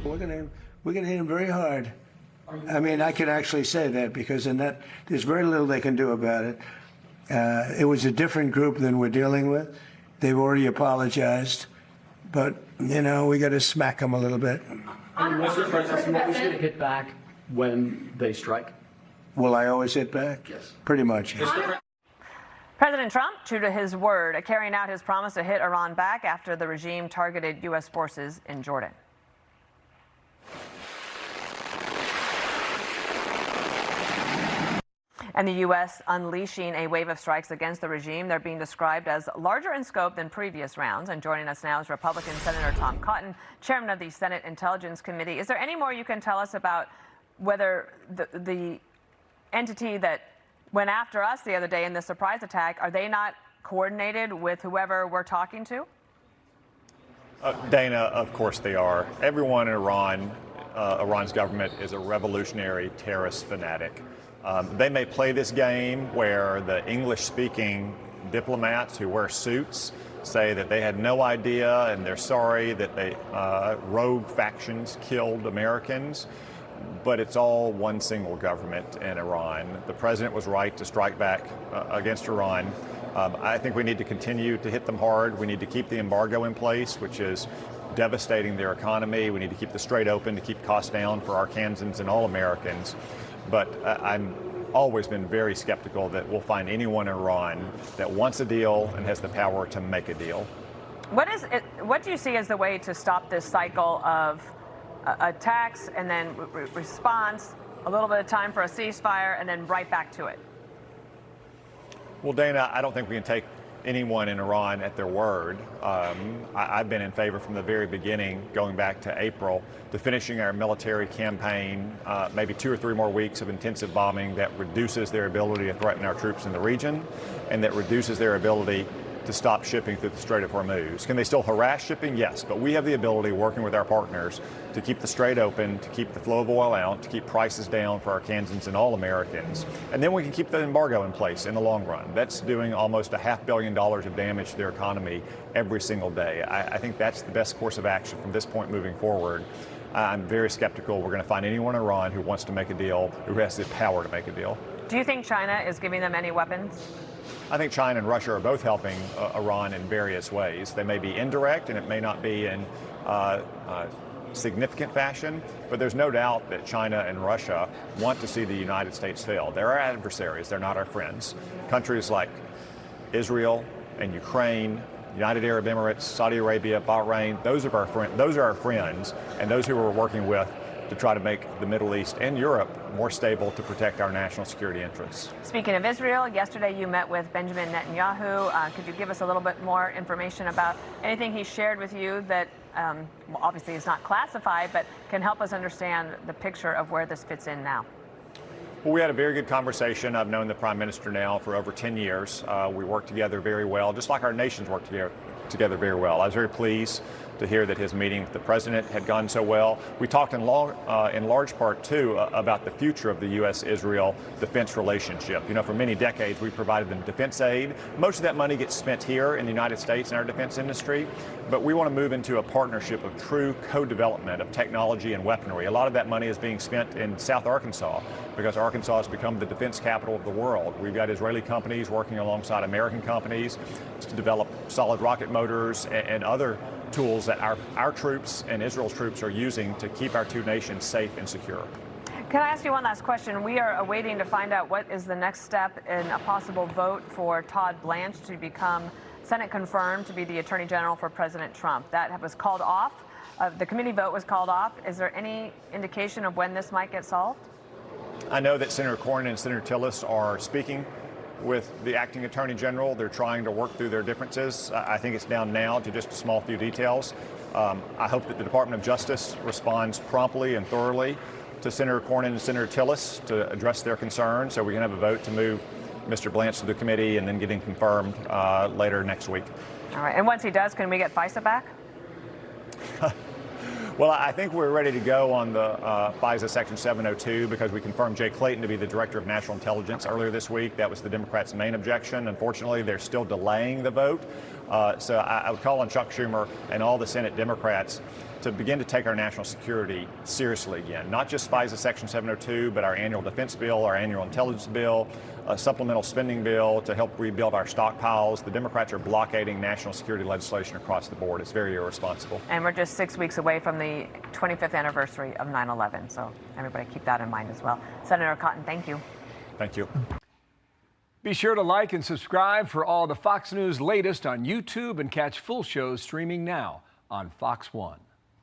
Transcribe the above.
We're going to hit him very hard. I mean, I can actually say that because in that there's very little they can do about it. It was a different group than we're dealing with. They've already apologized, but you know we got to smack them a little bit. Mr. President, what we should hit back when they strike? Will I always hit back? Yes. Pretty much. President Trump, true to his word, carrying out his promise to hit Iran back after the regime targeted U.S. forces in Jordan. And the U.S. unleashing a wave of strikes against the regime. They're being described as larger in scope than previous rounds. And joining us now is Republican Senator Tom Cotton, chairman of the Senate Intelligence Committee. Is there any more you can tell us about whether the entity that went after us the other day in the surprise attack, are they not coordinated with whoever we're talking to? Dana, of course they are. Everyone in Iran, Iran's government is a revolutionary terrorist fanatic. They may play this game where the English-speaking diplomats who wear suits say that they had no idea and they're sorry that they rogue factions killed Americans. But it's all one single government in Iran. The president was right to strike back against Iran. I think we need to continue to hit them hard. We need to keep the embargo in place, which is devastating their economy. We need to keep the Strait open to keep costs down for Arkansans and all Americans. But I'm always been very skeptical that we'll find anyone in Iran that wants a deal and has the power to make a deal. What do you see as the way to stop this cycle of attacks and then response, a little bit of time for a ceasefire, and then right back to it? Well, Dana, I don't think we can take anyone in Iran at their word. I've been in favor from the very beginning, going back to April, to finishing our military campaign, maybe 2 or 3 more weeks of intensive bombing that reduces their ability to threaten our troops in the region and that reduces their ability to stop shipping through the Strait of Hormuz. Can they still harass shipping? Yes, but we have the ability, working with our partners, to keep the Strait open, to keep the flow of oil out, to keep prices down for Arkansans and all Americans. And then we can keep the embargo in place in the long run. That's doing almost $500 million of damage to their economy every single day. I think that's the best course of action from this point moving forward. I'm very skeptical we're going to find anyone in Iran who wants to make a deal, who has the power to make a deal. Do you think China is giving them any weapons? I think China and Russia are both helping Iran in various ways. They may be indirect and it may not be in significant fashion, but there's no doubt that China and Russia want to see the United States fail. They're our adversaries, they're not our friends. Countries like Israel and Ukraine, United Arab Emirates, Saudi Arabia, Bahrain, those are our friends, and those who we're working with to try to make the Middle East and Europe more stable to protect our national security interests. Speaking of Israel, yesterday you met with Benjamin Netanyahu. Could you give us a little bit more information about anything he shared with you that obviously is not classified, but can help us understand the picture of where this fits in now? Well, we had a very good conversation. I've known the Prime Minister now for over 10 years. We work together very well, just like our nations work together very well. I was very pleased to hear that his meeting with the president had gone so well. We talked in large part, too, about the future of the U.S.-Israel defense relationship. You know, for many decades, we provided them defense aid. Most of that money gets spent here in the United States in our defense industry, but we want to move into a partnership of true co-development of technology and weaponry. A lot of that money is being spent in South Arkansas because Arkansas has become the defense capital of the world. We've got Israeli companies working alongside American companies to develop solid rocket motors and other tools that our troops and Israel's troops are using to keep our two nations safe and secure. Can I ask you one last question? We are awaiting to find out what is the next step in a possible vote for Todd Blanche to become Senate confirmed to be the Attorney General for President Trump. That was called off. The committee vote was called off. Is there any indication of when this might get solved? I know that Senator Cornyn and Senator Tillis are speaking with the acting attorney general. They're trying to work through their differences. I think it's down now to just a small few details. I hope that the Department of Justice responds promptly and thoroughly to Senator Cornyn and Senator Tillis to address their concerns so we can have a vote to move Mr. Blanche to the committee and then get him confirmed later next week. All right. And once he does, can we get FISA back? Well, I think we're ready to go on the FISA Section 702 because we confirmed Jay Clayton to be the Director of National Intelligence earlier this week. That was the Democrats' main objection. Unfortunately, they're still delaying the vote. So I would call on Chuck Schumer and all the Senate Democrats to begin to take our national security seriously again. Not just FISA Section 702, but our annual defense bill, our annual intelligence bill, a supplemental spending bill to help rebuild our stockpiles. The Democrats are blockading national security legislation across the board. It's very irresponsible. And we're just 6 weeks away from the 25th anniversary of 9/11, so everybody keep that in mind as well. Senator Cotton, thank you. Thank you. Be sure to like and subscribe for all the Fox News latest on YouTube and catch full shows streaming now on Fox One.